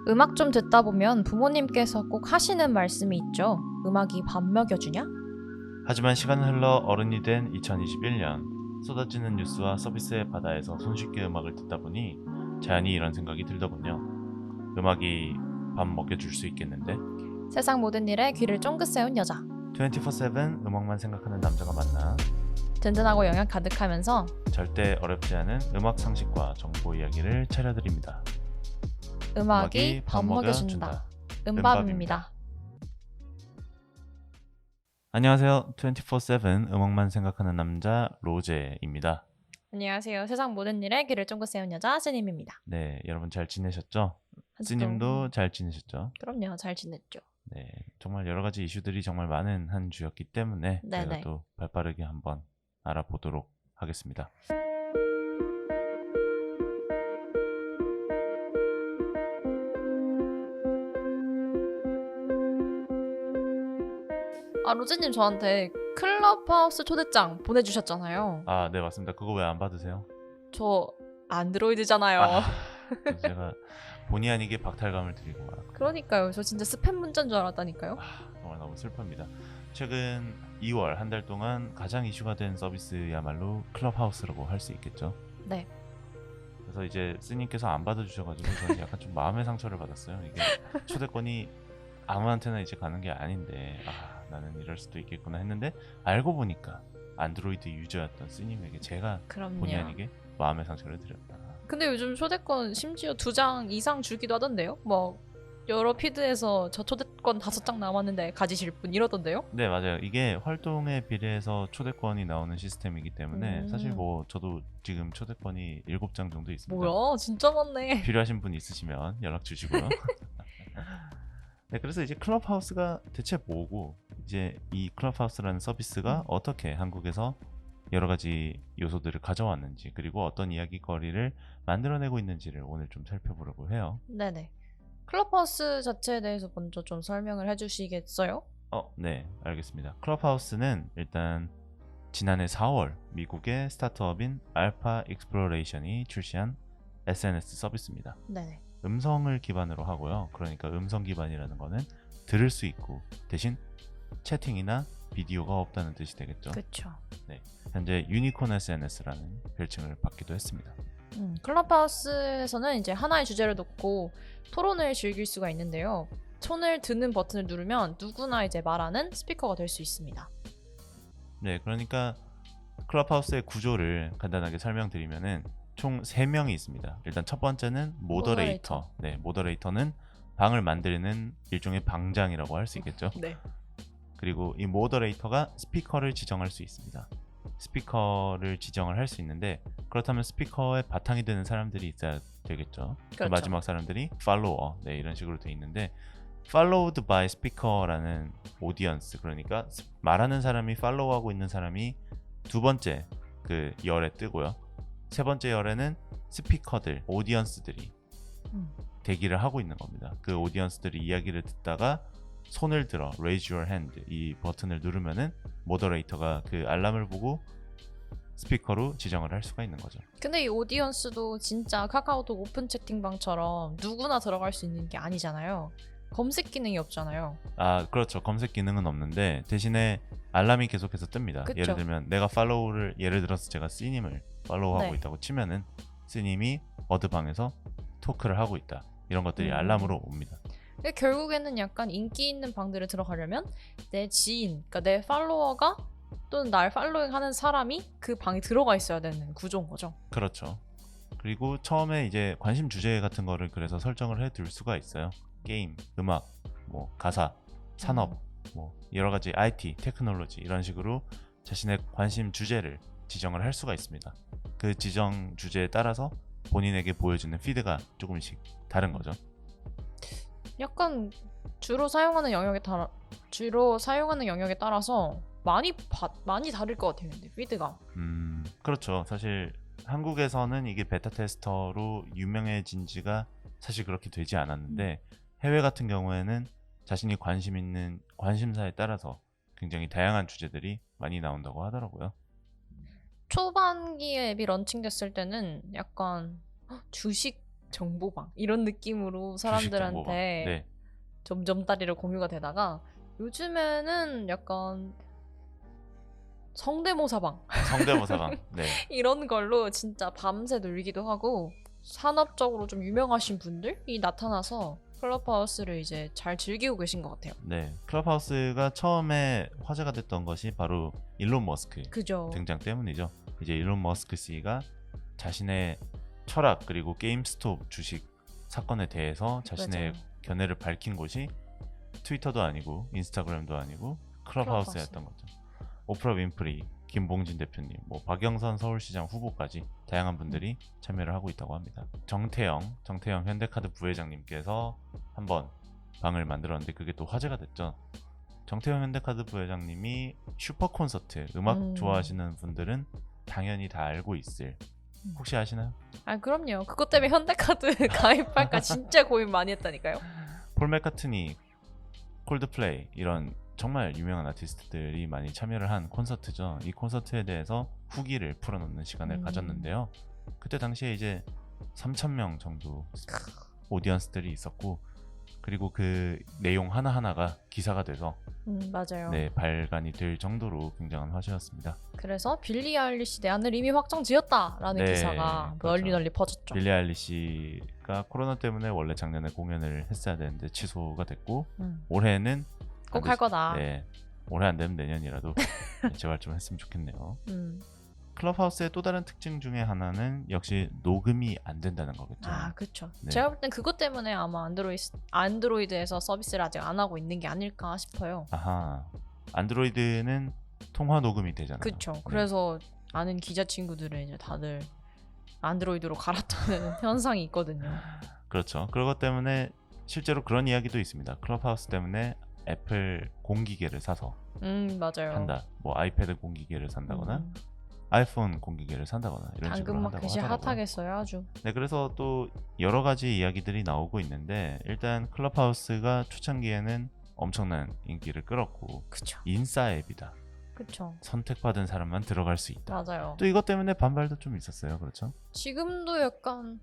음악 좀 듣다 보면 부모님께서 꼭 하시는 말씀이 있죠. 음악이 밥 먹여주냐? 하지만 시간은 흘러 어른이 된 2021년 쏟아지는 뉴스와 서비스의 바다에서 손쉽게 음악을 듣다 보니 자연히 이런 생각이 들더군요. 음악이 밥 먹여줄 수 있겠는데? 세상 모든 일에 귀를 쫑긋 세운 여자. 24/7 음악만 생각하는 남자가 만나 든든하고 영양 가득하면서 절대 어렵지 않은 음악 상식과 정보 이야기를 차려드립니다. 음악이 밥 먹여준다. 음밥입니다. 안녕하세요. 24/7 음악만 생각하는 남자 로제입니다. 안녕하세요. 세상 모든 일에 귀를 쫑긋 세운 여자 스님입니다. 네, 여러분 잘 지내셨죠? 아직도- 스님도 잘 지내셨죠? 그럼요. 잘 지냈죠. 네, 정말 여러 가지 이슈들이 정말 많은 한 주였기 때문에 네네. 저희가 또 발빠르게 한번 알아보도록 하겠습니다. 로제님 저한테 클럽하우스 초대장 보내주셨잖아요. 아, 네, 맞습니다. 그거 왜 안 받으세요? 저 안드로이드잖아요. 그래서 제가 본의 아니게 박탈감을 드리고 말았고 그러니까요. 저 진짜 스팸 문자인 줄 알았다니까요. 정말 너무 슬픕니다. 최근 2월 한 달 동안 가장 이슈가 된 서비스야말로 클럽하우스라고 할 수 있겠죠. 네. 그래서 이제 스님께서 안 받아주셔가지고 저는 약간 좀 마음의 상처를 받았어요. 이게 초대권이 아무한테나 이제 가는 게 아닌데 나는 이럴 수도 있겠구나 했는데 알고 보니까 안드로이드 유저였던 스님에게 제가 본의 그럼요. 아니게 마음의 상처를 드렸다. 근데 요즘 초대권 심지어 2장 이상 주기도 하던데요? 뭐 여러 피드에서 저 초대권 5장 남았는데 가지실 분 이러던데요? 네, 맞아요. 이게 활동에 비례해서 초대권이 나오는 시스템이기 때문에 사실 뭐 저도 지금 초대권이 7장 정도 있습니다. 뭐야? 진짜 많네. 필요하신 분 있으시면 연락 주시고요. 네, 그래서 이제 클럽하우스가 대체 뭐고 이제 이 클럽하우스라는 서비스가 어떻게 한국에서 여러 가지 요소들을 가져왔는지 그리고 어떤 이야기거리를 만들어내고 있는지를 오늘 좀 살펴보려고 해요. 네네. 클럽하우스 자체에 대해서 먼저 좀 설명을 해주시겠어요? 네, 알겠습니다. 클럽하우스는 일단 지난해 4월 미국의 스타트업인 알파 익스플로레이션이 출시한 SNS 서비스입니다. 네네. 음성을 기반으로 하고요. 그러니까 음성 기반이라는 거는 들을 수 있고 대신 채팅이나 비디오가 없다는 뜻이 되겠죠. 그쵸. 현재 유니콘 SNS라는 별칭을 받기도 했습니다. 클럽하우스에서는 이제 하나의 주제를 놓고 토론을 즐길 수가 있는데요. 손을 드는 버튼을 누르면 누구나 이제 말하는 스피커가 될 수 있습니다. 네, 그러니까 클럽하우스의 구조를 간단하게 설명드리면은 총 3명이 있습니다. 일단 첫 번째는 모더레이터. 네, 모더레이터는 방을 만드는 일종의 방장이라고 할 수 있겠죠. 네. 그리고 이 모더레이터가 스피커를 지정할 수 있습니다. 스피커를 지정을 할 수 있는데 그렇다면 스피커의 바탕이 되는 사람들이 있어야 되겠죠. 그 그렇죠. 마지막 사람들이 팔로워, 네, 이런 식으로 돼 있는데 followed by speaker라는 오디언스, 그러니까 말하는 사람이 팔로우하고 있는 사람이 두 번째 그 열에 뜨고요. 세 번째 열에는 스피커들, 오디언스들이 대기를 하고 있는 겁니다. 그 오디언스들이 이야기를 듣다가 손을 들어 raise your hand 이 버튼을 누르면은 모더레이터가 그 알람을 보고 스피커로 지정을 할 수가 있는 거죠. 근데 이 오디언스도 진짜 카카오톡 오픈 채팅방처럼 누구나 들어갈 수 있는 게 아니잖아요. 검색 기능이 없잖아요. 그렇죠. 검색 기능은 없는데 대신에 알람이 계속해서 뜹니다. 그쵸. 예를 들면 내가 팔로우를 예를 들어서 제가 C님을 팔로우하고 네. 있다고 치면은 C님이 어드방에서 토크를 하고 있다. 이런 것들이 알람으로 옵니다. 근데 결국에는 약간 인기 있는 방들을 들어가려면 내 지인, 그러니까 내 팔로워가 또는 날 팔로잉하는 사람이 그 방에 들어가 있어야 되는 구조인 거죠. 그렇죠. 그리고 처음에 이제 관심 주제 같은 거를 그래서 설정을 해둘 수가 있어요. 게임, 음악, 뭐 가사, 산업, 뭐 여러 가지 IT, 테크놀로지 이런 식으로 자신의 관심 주제를 지정을 할 수가 있습니다. 그 지정 주제에 따라서 본인에게 보여주는 피드가 조금씩 다른 거죠. 약간 주로 사용하는 영역에 따라서 많이 다를 것 같아요. 근데 피드가. 그렇죠. 사실 한국에서는 이게 베타 테스터로 유명해진 지가 사실 그렇게 되지 않았는데 해외 같은 경우에는 자신이 관심 있는 관심사에 따라서 굉장히 다양한 주제들이 많이 나온다고 하더라고요. 초반기에 앱이 런칭됐을 때는 약간 주식 정보방 이런 느낌으로 주식 정보방. 사람들한테 네. 점점 다리를 공유가 되다가 요즘에는 약간 성대모사방 성대모사방. 네. 이런 걸로 진짜 밤새 놀기도 하고 산업적으로 좀 유명하신 분들이 나타나서 클럽하우스를 이제 잘 즐기고 계신 것 같아요. 네. 클럽하우스가 처음에 화제가 됐던 것이 바로 일론 머스크 그죠? 등장 때문이죠. 이제 일론 머스크 씨가 자신의 철학 그리고 게임스톱 주식 사건에 대해서 자신의 맞아요. 견해를 밝힌 곳이 트위터도 아니고 인스타그램도 아니고 클럽하우스였던 거죠. 오프라 윈프리, 김봉진 대표님, 뭐 박영선 서울시장 후보까지 다양한 분들이 참여를 하고 있다고 합니다. 정태영 현대카드 부회장님께서 한번 방을 만들었는데 그게 또 화제가 됐죠. 정태영 현대카드 부회장님이 슈퍼 콘서트, 음악 좋아하시는 분들은 당연히 다 알고 있을. 혹시 아시나요? 아 그럼요. 그것 때문에 현대카드 가입할까 진짜 고민 많이 했다니까요. 폴 맥카트니, 콜드플레이 이런 정말 유명한 아티스트들이 많이 참여를 한 콘서트죠. 이 콘서트에 대해서 후기를 풀어놓는 시간을 가졌는데요. 그때 당시에 이제 3,000명 정도 오디언스들이 있었고 그리고 그 내용 하나하나가 기사가 돼서 맞아요. 네, 발간이 될 정도로 굉장한 화제였습니다. 그래서 빌리 아일리시 내한을 이미 확정 지었다라는 네, 기사가 그렇죠. 널리 퍼졌죠. 빌리 아일리시가 코로나 때문에 원래 작년에 공연을 했어야 되는데 취소가 됐고 올해는 꼭 할 거다. 네, 올해 안 되면 내년이라도 제발 좀 했으면 좋겠네요. 클럽하우스의 또 다른 특징 중에 하나는 역시 녹음이 안 된다는 거겠죠. 아, 그렇죠. 네. 제가 볼 땐 그것 때문에 아마 안드로이드에서 서비스를 아직 안 하고 있는 게 아닐까 싶어요. 아하, 안드로이드는 통화 녹음이 되잖아요. 그렇죠. 네. 그래서 아는 기자 친구들은 이제 다들 안드로이드로 갈아타는 현상이 있거든요. 그렇죠. 그것 때문에 실제로 그런 이야기도 있습니다. 클럽하우스 때문에 애플 공기계를 사서 맞아요. 한다. 뭐 아이패드 공기계를 산다거나 아이폰 공기계를 산다거나 이런 식으로 한다고 당근마켓이 하더라고요. 핫하겠어요, 아주. 네, 그래서 또 여러 가지 이야기들이 나오고 있는데 일단 클럽하우스가 초창기에는 엄청난 인기를 끌었고 그쵸. 인싸 앱이다. 그쵸. 선택받은 사람만 들어갈 수 있다. 맞아요. 또 이것 때문에 반발도 좀 있었어요. 그렇죠? 지금도 약간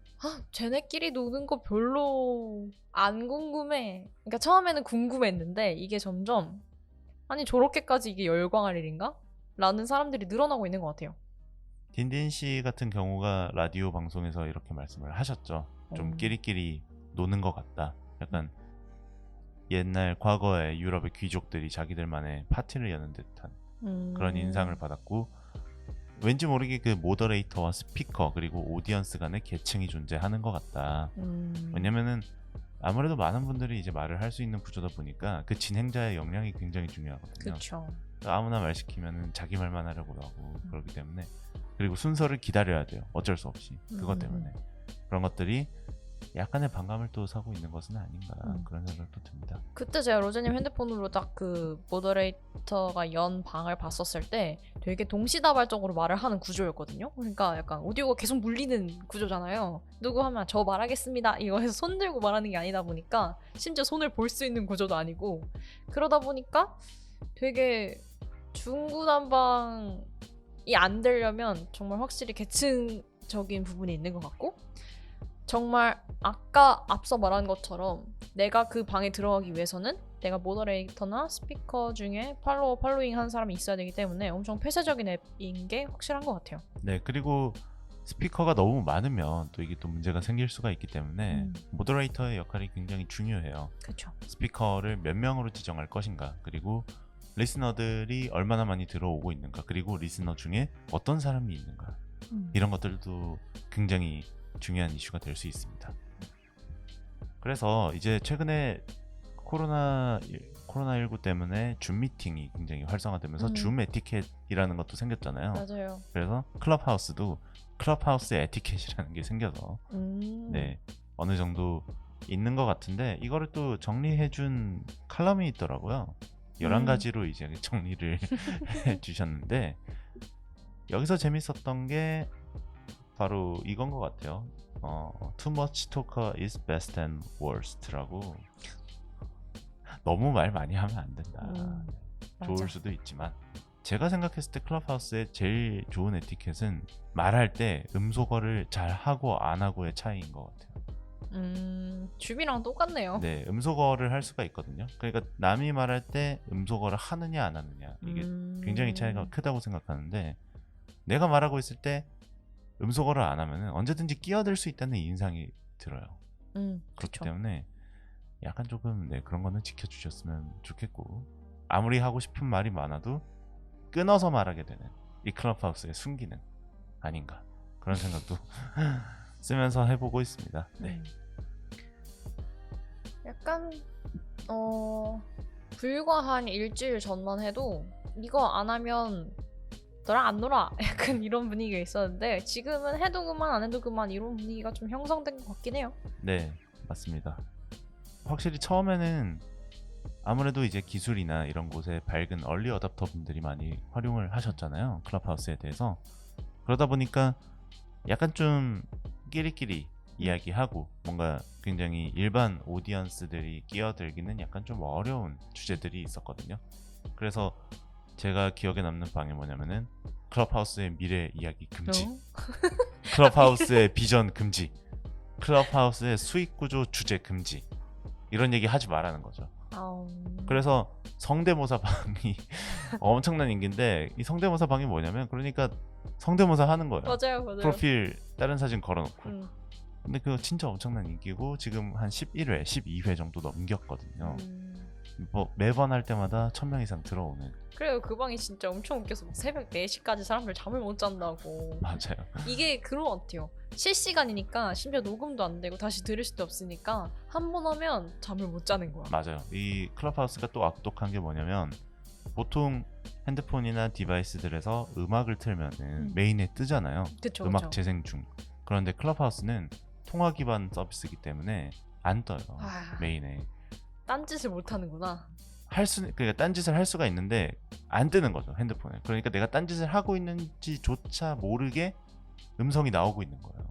쟤네끼리 노는 거 별로 안 궁금해. 그러니까 처음에는 궁금했는데 이게 점점 아니 저렇게까지 이게 열광할 일인가? 라는 사람들이 늘어나고 있는 것 같아요. 딘딘 씨 같은 경우가 라디오 방송에서 이렇게 말씀을 하셨죠. 좀 끼리끼리 노는 것 같다. 약간 옛날 과거에 유럽의 귀족들이 자기들만의 파티를 여는 듯한 그런 인상을 받았고 왠지 모르게 그 모더레이터와 스피커 그리고 오디언스 간의 계층이 존재하는 것 같다. 왜냐면은 아무래도 많은 분들이 이제 말을 할 수 있는 구조다 보니까 그 진행자의 역량이 굉장히 중요하거든요. 그렇죠. 아무나 말 시키면은 자기 말만 하려고 하고 그렇기 때문에 그리고 순서를 기다려야 돼요. 어쩔 수 없이 그것 때문에 그런 것들이 약간의 반감을 또 사고 있는 것은 아닌가 그런 생각도 듭니다. 그때 제가 로제님 핸드폰으로 딱 그 모더레이터가 연 방을 봤었을 때 되게 동시다발적으로 말을 하는 구조였거든요. 그러니까 약간 오디오가 계속 물리는 구조잖아요. 누구 하면 저 말하겠습니다 이거 해서 손 들고 말하는 게 아니다 보니까 심지어 손을 볼 수 있는 구조도 아니고 그러다 보니까 되게 중구난방이 안 되려면 정말 확실히 계층적인 부분이 있는 것 같고 정말 아까 앞서 말한 것처럼 내가 그 방에 들어가기 위해서는 내가 모더레이터나 스피커 중에 팔로잉 하는 사람이 있어야 되기 때문에 엄청 폐쇄적인 앱인 게 확실한 것 같아요. 네, 그리고 스피커가 너무 많으면 또 이게 또 문제가 생길 수가 있기 때문에 모더레이터의 역할이 굉장히 중요해요. 그렇죠. 스피커를 몇 명으로 지정할 것인가 그리고 리스너들이 얼마나 많이 들어오고 있는가 그리고 리스너 중에 어떤 사람이 있는가 이런 것들도 굉장히 중요한 이슈가 될 수 있습니다. 그래서 이제 최근에 코로나19 때문에 줌 미팅이 굉장히 활성화되면서 줌 에티켓이라는 것도 생겼잖아요. 맞아요. 그래서 클럽하우스도 클럽하우스 에티켓이라는 게 생겨서 네, 어느 정도 있는 것 같은데 이거를 또 정리해준 칼럼이 있더라고요. 11가지로 이제 정리를 해주셨는데 여기서 재밌었던 게 바로 이건 것 같아요. Too much talker is best and worst라고. 너무 말 많이 하면 안 된다. 좋을 맞아. 수도 있지만 제가 생각했을 때 클럽하우스의 제일 좋은 에티켓은 말할 때 음소거를 잘 하고 안 하고의 차이인 것 같아요. 줍이랑 똑같네요. 네, 음소거를 할 수가 있거든요. 그러니까 남이 말할 때 음소거를 하느냐 안 하느냐 이게 굉장히 차이가 크다고 생각하는데 내가 말하고 있을 때 음소거를 안 하면은 언제든지 끼어들 수 있다는 인상이 들어요. 그렇기 그쵸. 때문에 약간 조금 네, 그런 거는 지켜주셨으면 좋겠고 아무리 하고 싶은 말이 많아도 끊어서 말하게 되는 이 클럽하우스의 순기능 아닌가 그런 생각도 쓰면서 해보고 있습니다. 네. 약간 불과 한 일주일 전만 해도 이거 안 하면 너랑 안 놀아 약간 이런 분위기가 있었는데 지금은 해도 그만 안 해도 그만 이런 분위기가 좀 형성된 것 같긴 해요. 네, 맞습니다. 확실히 처음에는 아무래도 이제 기술이나 이런 곳에 밝은 얼리 어답터 분들이 많이 활용을 하셨잖아요. 클럽하우스에 대해서. 그러다 보니까 약간 좀 끼리끼리 이야기하고 뭔가 굉장히 일반 오디언스들이 끼어들기는 약간 좀 어려운 주제들이 있었거든요. 그래서 제가 기억에 남는 방이 뭐냐면은 클럽하우스의 미래 이야기 금지, 클럽하우스의 비전 금지, 클럽하우스의 수익 구조 주제 금지 이런 얘기 하지 말라는 거죠. 그래서 성대모사 방이 엄청난 인기인데 이 성대모사 방이 뭐냐면 그러니까 성대모사 하는 거예요. 맞아요. 프로필 다른 사진 걸어놓고. 근데 그거 진짜 엄청난 인기고 지금 한 11회, 12회 정도 넘겼거든요. 뭐 매번 할 때마다 1000명 이상 들어오는. 그래요. 그 방이 진짜 엄청 웃겨서 막 새벽 4시까지 사람들 잠을 못 잔다고. 맞아요. 이게 그런 것 같아요. 실시간이니까 심지어 녹음도 안 되고 다시 들을 수도 없으니까 한 번 하면 잠을 못 자는 거야. 맞아요. 이 클럽하우스가 또 악독한 게 뭐냐면 보통 핸드폰이나 디바이스들에서 음악을 틀면은 메인에 뜨잖아요. 그쵸, 음악 그쵸. 재생 중. 그런데 클럽하우스는 통화 기반 서비스이기 때문에 안 떠요. 메인에. 딴짓을 못 하는구나. 그러니까 딴짓을 할 수가 있는데 안 뜨는 거죠, 핸드폰에. 그러니까 내가 딴짓을 하고 있는지조차 모르게 음성이 나오고 있는 거예요.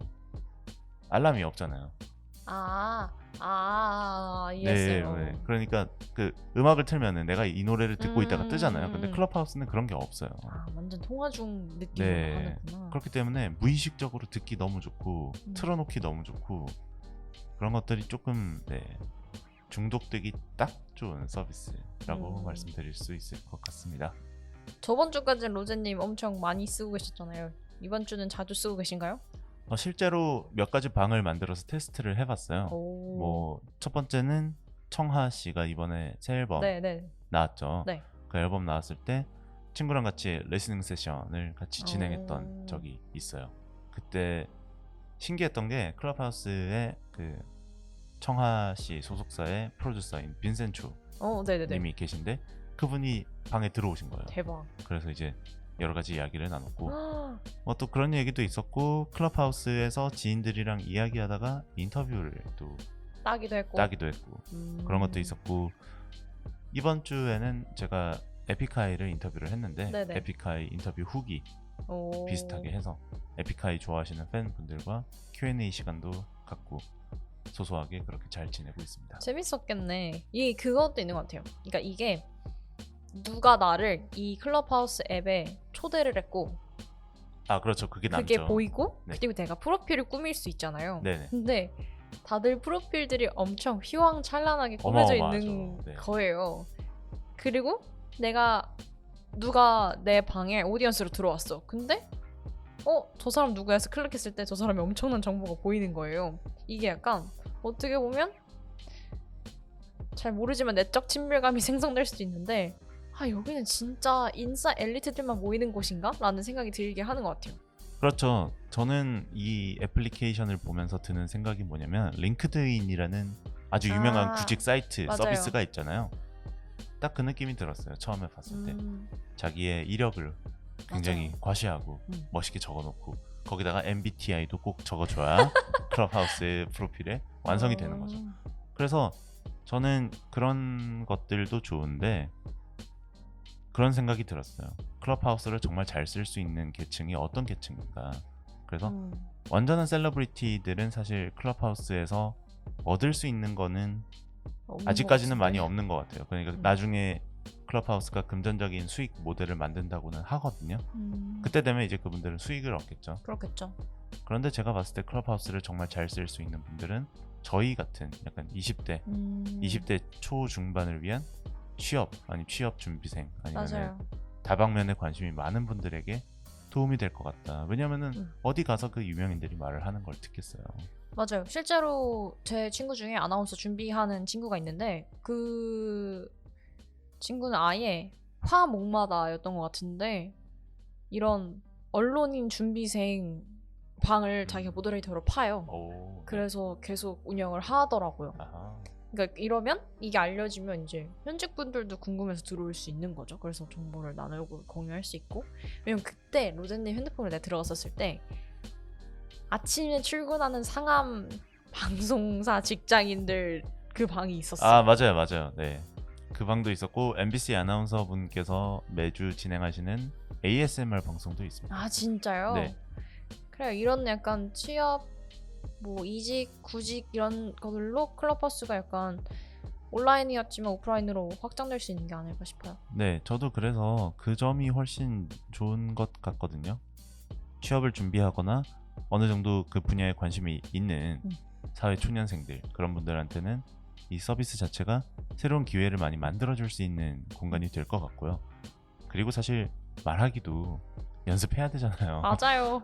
알람이 없잖아요. 이해했어요. 네. 그러니까 그 음악을 틀면은 내가 이 노래를 듣고 있다가 뜨잖아요. 근데 클럽하우스는 그런 게 없어요. 완전 통화 중 느낌으로 하는구나. 그렇기 때문에 무의식적으로 듣기 너무 좋고 틀어놓기 너무 좋고 그런 것들이 조금 중독되기 딱 좋은 서비스라고 말씀드릴 수 있을 것 같습니다. 저번 주까지는 로제님 엄청 많이 쓰고 계셨잖아요. 이번 주는 자주 쓰고 계신가요? 실제로 몇 가지 방을 만들어서 테스트를 해봤어요. 뭐 첫 번째는 청하 씨가 이번에 새 앨범 나왔죠. 네. 그 앨범 나왔을 때 친구랑 같이 리스닝 세션을 같이 진행했던 적이 있어요. 그때 신기했던 게 클럽하우스의 그 청하 씨 소속사의 프로듀서인 빈센추 님이 계신데 그분이 방에 들어오신 거예요. 대박. 그래서 이제 여러 가지 이야기를 나눴고 또 그런 얘기도 있었고 클럽하우스에서 지인들이랑 이야기하다가 인터뷰를 또 따기도 했고 그런 것도 있었고 이번 주에는 제가 에픽하이를 인터뷰를 했는데 에픽하이 인터뷰 후기 비슷하게 해서 에픽하이 좋아하시는 팬분들과 Q&A 시간도 갖고 소소하게 그렇게 잘 지내고 있습니다. 재밌었겠네. 그것도 있는 것 같아요. 그러니까 이게 누가 나를 이 클럽하우스 앱에 초대를 했고 그렇죠. 그게 보이고 그리고 내가 프로필을 꾸밀 수 있잖아요. 네네. 근데 다들 프로필들이 엄청 휘황찬란하게 꾸며져 있는 거예요. 그리고 누가 내 방에 오디언스로 들어왔어. 근데 저 사람 누구야 해서 클릭했을 때 저 사람의 엄청난 정보가 보이는 거예요. 이게 약간 어떻게 보면 잘 모르지만 내적 친밀감이 생성될 수도 있는데 여기는 진짜 인싸 엘리트들만 모이는 곳인가? 라는 생각이 들게 하는 것 같아요. 그렇죠. 저는 이 애플리케이션을 보면서 드는 생각이 뭐냐면 링크드인이라는 아주 유명한 구직 사이트 서비스가 있잖아요. 딱 그 느낌이 들었어요. 처음에 봤을 때. 자기의 이력을 굉장히 과시하고 멋있게 적어놓고 거기다가 MBTI도 꼭 적어줘야 클럽하우스 프로필에 완성이 되는 거죠. 그래서 저는 그런 것들도 좋은데 그런 생각이 들었어요. 클럽하우스를 정말 잘 쓸 수 있는 계층이 어떤 계층인가. 그래서 완전한 셀러브리티들은 사실 클럽하우스에서 얻을 수 있는 거는 아직까지는 많이 없는 것 같아요. 그러니까 나중에 클럽하우스가 금전적인 수익 모델을 만든다고는 하거든요. 그때 되면 이제 그분들은 수익을 얻겠죠. 그렇겠죠. 그런데 제가 봤을 때 클럽하우스를 정말 잘 쓸 수 있는 분들은 저희 같은 약간 20대 20대 초중반을 위한 취업 아니 취업 준비생 아니면 맞아요. 다방면에 관심이 많은 분들에게 도움이 될 것 같다. 왜냐면은 음. 어디 가서 그 유명인들이 말을 하는 걸 듣겠어요. 맞아요. 실제로 제 친구 중에 아나운서 준비하는 친구가 있는데 그 친구는 아예 화목마다였던 것 같은데 이런 언론인 준비생 방을 자기가 모더레이터로 파요. 오, 네. 그래서 계속 운영을 하더라고요. 아하. 그러니까 이러면 이게 알려지면 이제 현직분들도 궁금해서 들어올 수 있는 거죠. 그래서 정보를 나누고 공유할 수 있고. 왜냐면 그때 로제님 핸드폰에 내가 들어갔었을 때 아침에 출근하는 상암 방송사 직장인들 그 방이 있었어요. 아 맞아요. 네. 그 방도 있었고 MBC 아나운서 분께서 매주 진행하시는 ASMR 방송도 있습니다. 아 진짜요? 네. 그래요. 이런 약간 취업, 뭐 이직, 구직 이런 것들로 클럽하우스가 약간 온라인이었지만 오프라인으로 확장될 수 있는 게 아닐까 싶어요. 네, 저도 그래서 그 점이 훨씬 좋은 것 같거든요. 취업을 준비하거나 어느 정도 그 분야에 관심이 있는 사회 초년생들 그런 분들한테는 이 서비스 자체가 새로운 기회를 많이 만들어줄 수 있는 공간이 될 것 같고요. 그리고 사실 말하기도 연습해야 되잖아요. 맞아요.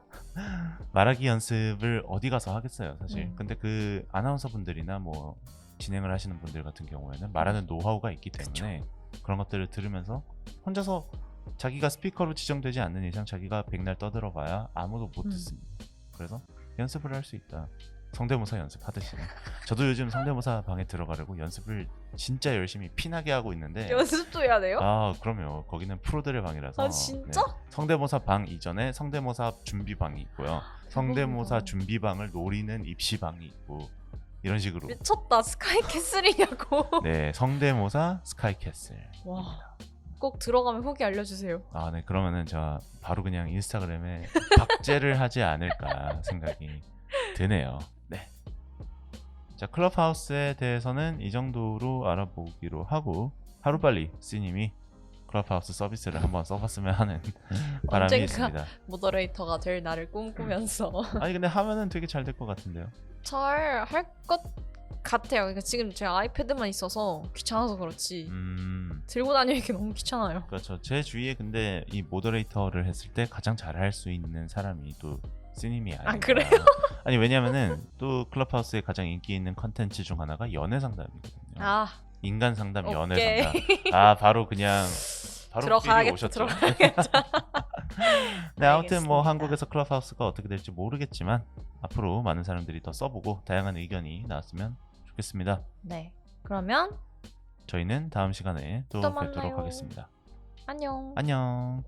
말하기 연습을 어디 가서 하겠어요, 사실. 음. 근데 그 아나운서 분들이나 뭐 진행을 하시는 분들 같은 경우에는 말하는 노하우가 있기 때문에 그런 것들을 들으면서 혼자서 자기가 스피커로 지정되지 않는 이상 자기가 백날 떠들어봐야 아무도 못 듣습니다. 그래서 연습을 할 수 있다. 성대모사 연습하듯이. 저도 요즘 성대모사 방에 들어가려고 연습을 진짜 열심히 피나게 하고 있는데 연습도 해야 돼요? 아 그럼요. 거기는 프로들의 방이라서 아, 진짜? 네. 성대모사 방 이전에 성대모사 준비 방이 있고요. 성대모사 대박이다. 준비 방을 노리는 입시 방이 있고 이런 식으로 미쳤다. 스카이캐슬이냐고. 네 성대모사 스카이캐슬. 와. 꼭 들어가면 후기 알려주세요. 아, 네. 그러면은 제가 바로 그냥 인스타그램에 박제를 하지 않을까 생각이 드네요. 네. 자, 클럽하우스에 대해서는 이 정도로 알아보기로 하고 하루빨리 C님이 클럽하우스 서비스를 한번 써봤으면 하는 바람이 언젠가 있습니다. 모더레이터가 될 날을 꿈꾸면서 아니 근데 하면은 되게 잘 될 것 같은데요. 잘 할 것 같아요. 그러니까 지금 제가 아이패드만 있어서 귀찮아서 그렇지 들고 다니기 너무 귀찮아요. 그렇죠. 제 주위에 근데 이 모더레이터를 했을 때 가장 잘할 수 있는 사람이 또 C님이 아닌가. 아, 그래요? 아니 왜냐면은 또 클럽하우스의 가장 인기 있는 컨텐츠 중 하나가 연애 상담이거든요. 아 인간 상담, 연애 오케이. 상담. 아 바로 그냥 바로 삘이 들어가야겠다. 오셨죠. 들어가야겠다. 네, 아무튼 뭐 알겠습니다. 한국에서 클럽하우스가 어떻게 될지 모르겠지만 앞으로 많은 사람들이 더 써보고 다양한 의견이 나왔으면 좋겠습니다. 네. 그러면 저희는 다음 시간에 또 또 뵙도록 만나요. 하겠습니다. 안녕. 안녕.